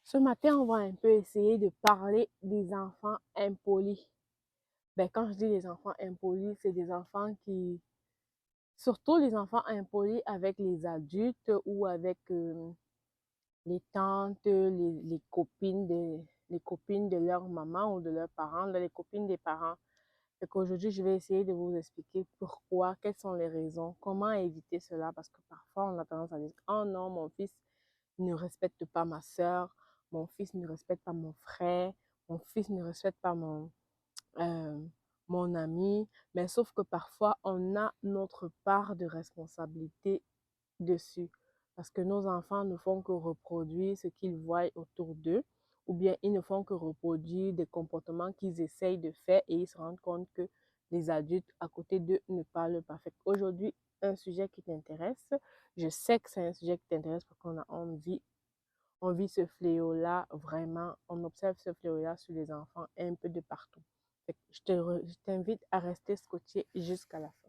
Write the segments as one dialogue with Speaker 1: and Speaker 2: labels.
Speaker 1: Ce matin, on va un peu essayer de parler des enfants impolis. Quand je dis les enfants impolis, c'est des enfants qui, surtout les enfants impolis avec les adultes ou avec les tantes, les copines de leur maman ou de leurs parents, les copines des parents. Et qu'aujourd'hui, je vais essayer de vous expliquer pourquoi, quelles sont les raisons, comment éviter cela, parce que parfois on a tendance à dire, oh non, mon fils ne respecte pas ma soeur, mon fils ne respecte pas mon frère, mon fils ne respecte pas euh, mon ami, mais sauf que parfois on a notre part de responsabilité dessus, parce que nos enfants ne font que reproduire ce qu'ils voient autour d'eux, ou bien ils ne font que reproduire des comportements qu'ils essayent de faire et ils se rendent compte que les adultes à côté d'eux ne parlent pas. Aujourd'hui, un sujet qui t'intéresse, je sais que c'est un sujet qui t'intéresse parce qu'on a on vit ce fléau-là vraiment, on observe ce fléau-là sur les enfants un peu de partout. Je t'invite à rester scotché jusqu'à la fin.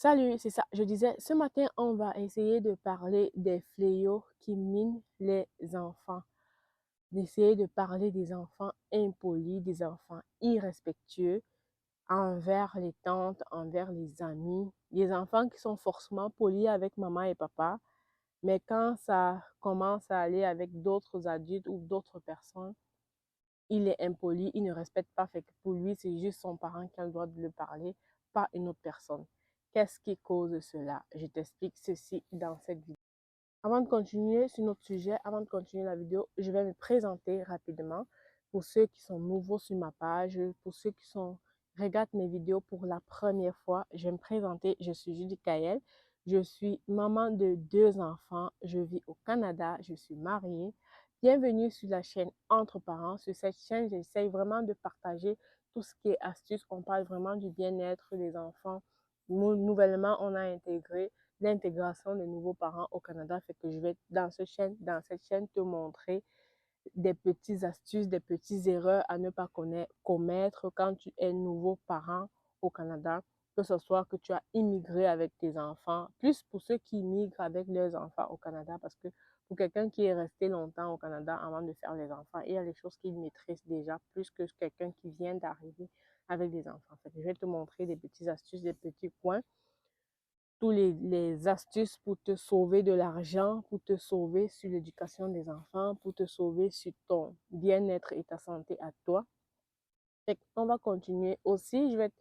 Speaker 1: Salut, c'est ça. Je disais, ce matin, on va essayer de parler des fléaux qui minent les enfants. D'essayer de parler des enfants impolis, des enfants irrespectueux envers les tantes, envers les amis, des enfants qui sont forcément polis avec maman et papa, mais quand ça commence à aller avec d'autres adultes ou d'autres personnes, il est impoli, il ne respecte pas. Fait que pour lui, c'est juste son parent qui a le droit de le parler, pas une autre personne. Qu'est-ce qui cause cela? Je t'explique ceci dans cette vidéo. Avant de continuer sur notre sujet, avant de continuer la vidéo, je vais me présenter rapidement pour ceux qui sont nouveaux sur ma page, pour ceux qui regardent mes vidéos pour la première fois. Je vais me présenter, je suis Judy Kael, je suis maman de 2 enfants, je vis au Canada, je suis mariée. Bienvenue sur la chaîne Entre Parents. Sur cette chaîne, j'essaye vraiment de partager tout ce qui est astuces. On parle vraiment du bien-être des enfants. Nouvellement, on a intégré l'intégration des nouveaux parents au Canada. Fait que je vais dans cette chaîne te montrer des petites astuces, des petites erreurs à ne pas commettre quand tu es nouveau parent au Canada, que ce soit que tu as immigré avec tes enfants, plus pour ceux qui immigrent avec leurs enfants au Canada, parce que pour quelqu'un qui est resté longtemps au Canada avant de faire les enfants, il y a les choses qu'il maîtrise déjà, plus que quelqu'un qui vient d'arriver avec des enfants. Fait que je vais te montrer des petites astuces, des petits points, tous les astuces pour te sauver de l'argent, pour te sauver sur l'éducation des enfants, pour te sauver sur ton bien-être et ta santé à toi. On va continuer aussi. Je vais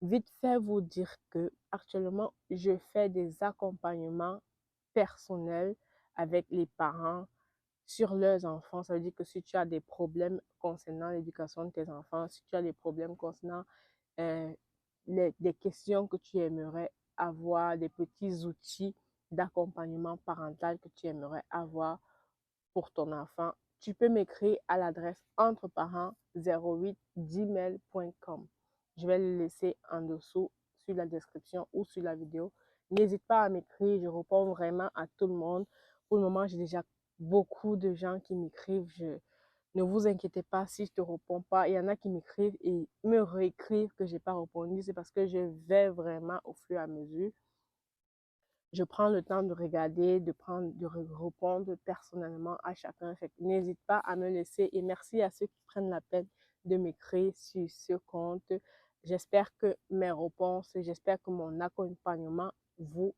Speaker 1: vite fait vous dire que actuellement, je fais des accompagnements personnels avec les parents sur leurs enfants. Ça veut dire que si tu as des problèmes concernant l'éducation de tes enfants, si tu as des problèmes concernant euh, des questions que tu aimerais avoir, des petits outils d'accompagnement parental que tu aimerais avoir pour ton enfant, tu peux m'écrire à l'adresse entreparents08gmail.com. Je vais le laisser en dessous sur la description ou sur la vidéo. N'hésite pas à m'écrire, je réponds vraiment à tout le monde. Pour le moment, j'ai déjà beaucoup de gens qui m'écrivent. Ne vous inquiétez pas si je ne te réponds pas. Il y en a qui m'écrivent et me réécrivent que je n'ai pas répondu. C'est parce que je vais vraiment au fur et à mesure. Je prends le temps de regarder, de répondre personnellement à chacun. N'hésite pas à me laisser et merci à ceux qui prennent la peine de m'écrire sur ce compte. J'espère que mes réponses, j'espère que mon accompagnement vous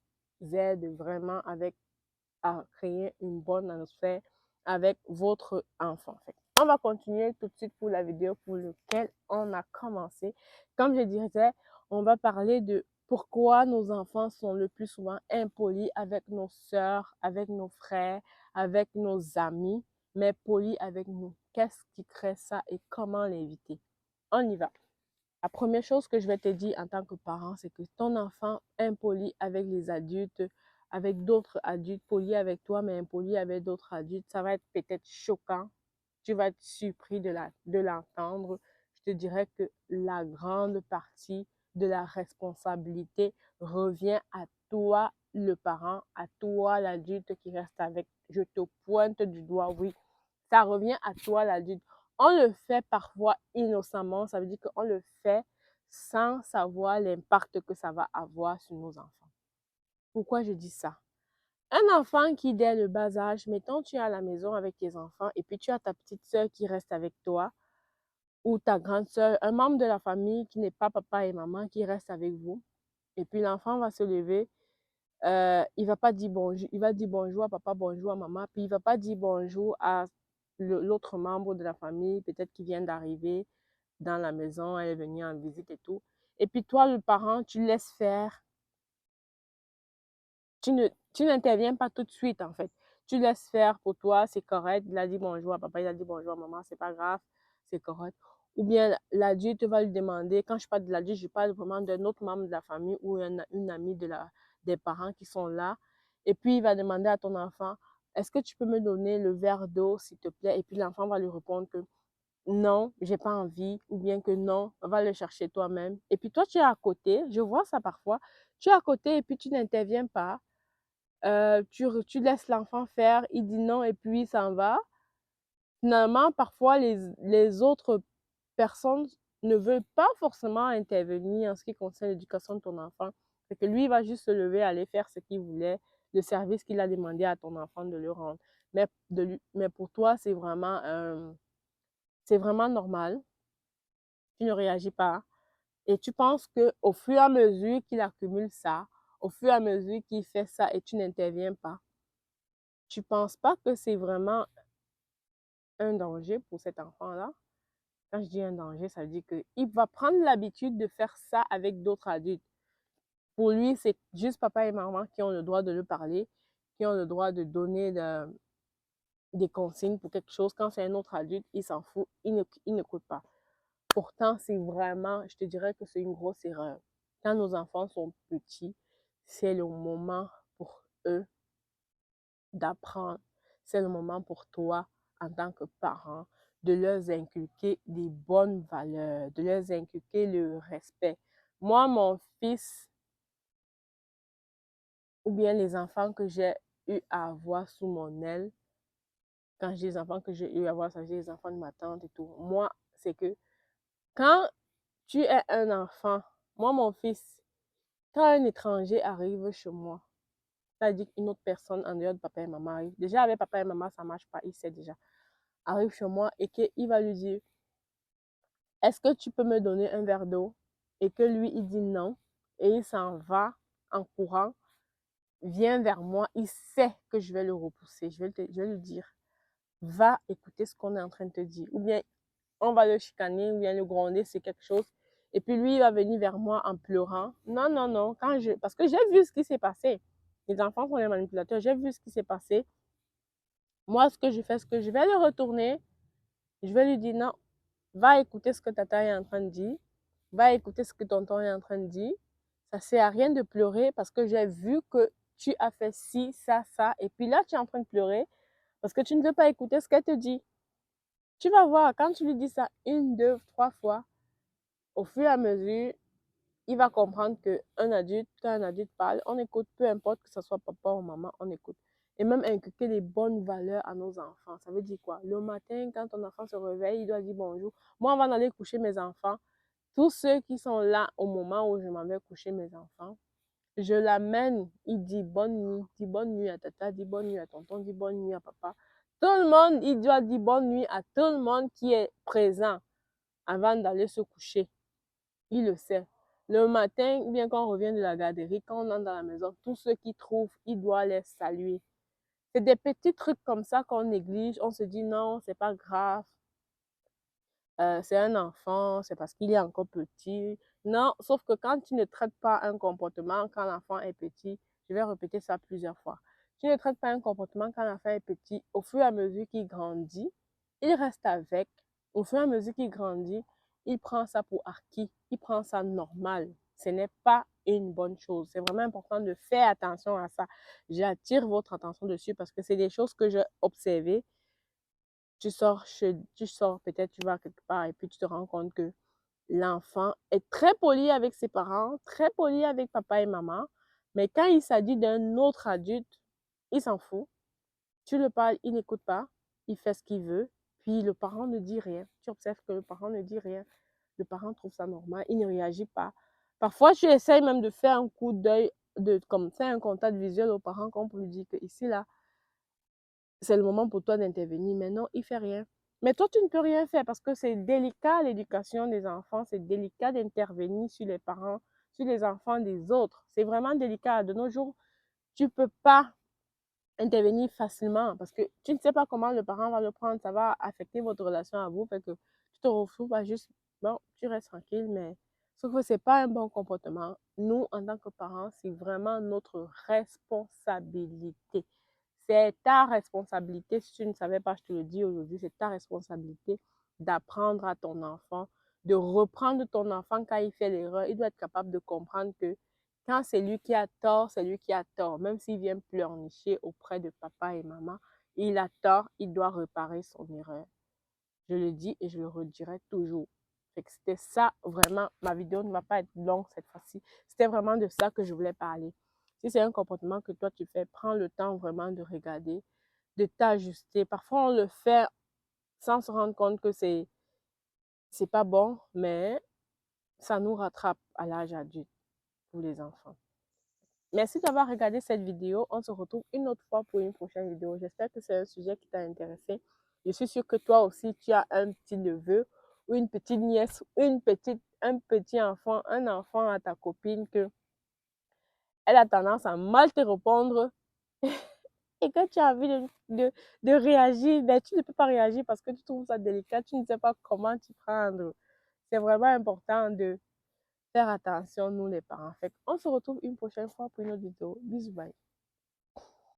Speaker 1: aide vraiment à créer une bonne atmosphère avec votre enfant. On va continuer tout de suite pour la vidéo pour laquelle on a commencé. Comme je disais, on va parler de pourquoi nos enfants sont le plus souvent impolis avec nos sœurs, avec nos frères, avec nos amis, mais polis avec nous. Qu'est-ce qui crée ça et comment l'éviter? On y va. La première chose que je vais te dire en tant que parent, c'est que ton enfant impoli avec les adultes, avec d'autres adultes, poli avec toi, mais impoli avec d'autres adultes, ça va être peut-être choquant. Tu vas être surpris de l'entendre. Je te dirais que la grande partie de la responsabilité revient à toi le parent, à toi l'adulte qui reste avec. Je te pointe du doigt, oui. Ça revient à toi l'adulte. On le fait parfois innocemment, ça veut dire qu'on le fait sans savoir l'impact que ça va avoir sur nos enfants. Pourquoi je dis ça? Un enfant qui, dès le bas âge, mettons, tu es à la maison avec tes enfants et puis tu as ta petite sœur qui reste avec toi ou ta grande sœur, un membre de la famille qui n'est pas papa et maman qui reste avec vous. Et puis l'enfant va se lever, il va pas dire bonjour, il va dire bonjour à papa, bonjour à maman, puis il va pas dire bonjour à l'autre membre de la famille, peut-être qui vient d'arriver dans la maison, elle est venue en visite et tout. Et puis toi, le parent, tu laisses faire. Tu n'interviens pas tout de suite, en fait. Tu laisses faire pour toi, c'est correct. Il a dit bonjour à papa, il a dit bonjour à maman, c'est pas grave, c'est correct. Ou bien l'adulte va lui demander, quand je parle de l'adulte, je parle vraiment d'un autre membre de la famille ou une amie des parents qui sont là. Et puis il va demander à ton enfant, est-ce que tu peux me donner le verre d'eau, s'il te plaît? Et puis l'enfant va lui répondre que non, j'ai pas envie, ou bien que non, va le chercher toi-même. Et puis toi, tu es à côté, je vois ça parfois, tu es à côté et puis tu n'interviens pas. Tu laisses l'enfant faire, il dit non et puis il s'en va. Finalement, parfois, les autres personnes ne veulent pas forcément intervenir en ce qui concerne l'éducation de ton enfant. C'est que lui, il va juste se lever, aller faire ce qu'il voulait, le service qu'il a demandé à ton enfant de le rendre. Mais pour toi, c'est vraiment normal. Tu ne réagis pas. Et tu penses qu'au fur et à mesure qu'il accumule ça, au fur et à mesure qu'il fait ça et tu n'interviens pas, tu ne penses pas que c'est vraiment un danger pour cet enfant-là? Quand je dis un danger, ça veut dire qu'il va prendre l'habitude de faire ça avec d'autres adultes. Pour lui, c'est juste papa et maman qui ont le droit de lui parler, qui ont le droit de donner des consignes pour quelque chose. Quand c'est un autre adulte, il s'en fout, il n'écoute pas. Pourtant, c'est vraiment, je te dirais que c'est une grosse erreur. Quand nos enfants sont petits, c'est le moment pour eux d'apprendre. C'est le moment pour toi, en tant que parent, de leur inculquer des bonnes valeurs, de leur inculquer le respect. Moi, mon fils, ou bien les enfants que j'ai eu à avoir sous mon aile, quand je dis les enfants que j'ai eu à avoir, ça veut dire les enfants de ma tante et tout. Moi, c'est que quand tu es un enfant, moi, mon fils, quand un étranger arrive chez moi, c'est-à-dire qu'une autre personne en dehors de papa et maman arrive, déjà avec papa et maman, ça ne marche pas, il sait déjà, arrive chez moi et qu'il va lui dire, est-ce que tu peux me donner un verre d'eau? Et que lui, il dit non, et il s'en va en courant, vient vers moi, il sait que je vais le repousser, je vais lui dire, va écouter ce qu'on est en train de te dire. Ou bien, on va le chicaner, ou bien le gronder, c'est quelque chose. Et puis lui, il va venir vers moi en pleurant. Non, non, non, parce que j'ai vu ce qui s'est passé. Les enfants sont les manipulateurs, j'ai vu ce qui s'est passé. Moi, ce que je fais, c'est que je vais le retourner, je vais lui dire non, va écouter ce que tata est en train de dire, va écouter ce que tonton est en train de dire. Ça ne sert à rien de pleurer parce que j'ai vu que tu as fait ci, ça, et puis là, tu es en train de pleurer parce que tu ne veux pas écouter ce qu'elle te dit. Tu vas voir, quand tu lui dis ça une, deux, trois fois, au fur et à mesure, il va comprendre qu'un adulte, quand un adulte parle, on écoute, peu importe que ce soit papa ou maman, on écoute. Et même inculquer les bonnes valeurs à nos enfants. Ça veut dire quoi? Le matin, quand ton enfant se réveille, il doit dire bonjour. Moi, avant d'aller coucher mes enfants, tous ceux qui sont là au moment où je m'en vais coucher mes enfants, je l'amène, il dit bonne nuit à tata, dit bonne nuit à tonton, dit bonne nuit à papa. Tout le monde, il doit dire bonne nuit à tout le monde qui est présent avant d'aller se coucher. Il le sait. Le matin, ou bien quand on revient de la garderie, quand on entre dans la maison, tous ceux qui trouvent, il doit les saluer. C'est des petits trucs comme ça qu'on néglige. On se dit non, c'est pas grave. C'est un enfant, c'est parce qu'il est encore petit. Non, sauf que quand tu ne traites pas un comportement quand l'enfant est petit, je vais répéter ça plusieurs fois. Tu ne traites pas un comportement quand l'enfant est petit, au fur et à mesure qu'il grandit, il reste avec. Au fur et à mesure qu'il grandit, il prend ça pour acquis, il prend ça normal. Ce n'est pas une bonne chose. C'est vraiment important de faire attention à ça. J'attire votre attention dessus parce que c'est des choses que j'ai observées. Tu sors peut-être, tu vas quelque part et puis tu te rends compte que l'enfant est très poli avec ses parents, très poli avec papa et maman, Mais quand il s'agit d'un autre adulte, il s'en fout. Tu le parles, il n'écoute pas, il fait ce qu'il veut, puis le parent ne dit rien. Tu observes que le parent ne dit rien. Le parent trouve ça normal, il ne réagit pas. Parfois, tu essayes même de faire un coup d'œil, comme faire un contact visuel au parent, comme pour lui dire que ici, là, c'est le moment pour toi d'intervenir. Mais non, il ne fait rien. Mais toi, tu ne peux rien faire parce que c'est délicat l'éducation des enfants, c'est délicat d'intervenir sur les parents, sur les enfants des autres. C'est vraiment délicat. De nos jours, tu ne peux pas intervenir facilement parce que tu ne sais pas comment le parent va le prendre, ça va affecter votre relation à vous, fait que tu te retrouves à juste, bon, tu restes tranquille, mais sauf que c'est pas un bon comportement. Nous, en tant que parents, c'est vraiment notre responsabilité. C'est ta responsabilité, si tu ne savais pas, je te le dis aujourd'hui, c'est ta responsabilité d'apprendre à ton enfant, de reprendre ton enfant quand il fait l'erreur. Il doit être capable de comprendre que quand c'est lui qui a tort, c'est lui qui a tort. Même s'il vient pleurnicher auprès de papa et maman, il a tort, il doit réparer son erreur. Je le dis et je le redirai toujours. C'était ça vraiment, ma vidéo ne va pas être longue cette fois-ci. C'était vraiment de ça que je voulais parler. Si c'est un comportement que toi tu fais, prends le temps vraiment de regarder, de t'ajuster. Parfois on le fait sans se rendre compte que c'est pas bon, mais ça nous rattrape à l'âge adulte pour les enfants. Merci d'avoir regardé cette vidéo. On se retrouve une autre fois pour une prochaine vidéo. J'espère que c'est un sujet qui t'a intéressé. Je suis sûre que toi aussi, tu as un petit neveu ou une petite nièce, un petit enfant, un enfant à ta copine que elle a tendance à mal te répondre et que tu as envie de réagir, mais tu ne peux pas réagir parce que tu trouves ça délicat, tu ne sais pas comment t'y prendre. C'est vraiment important de faire attention, nous les parents. Fait on se retrouve une prochaine fois pour une autre vidéo. Bisous, bye.